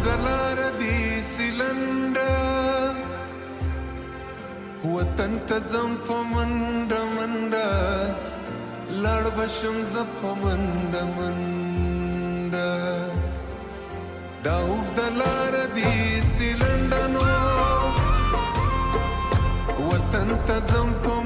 دلار دی سیلنډر وطن ته ځم په منډه منډه لاړ بشم زه په منډه منډه دا اوږده لاره دی سیلنډر نو وطن ته ځم په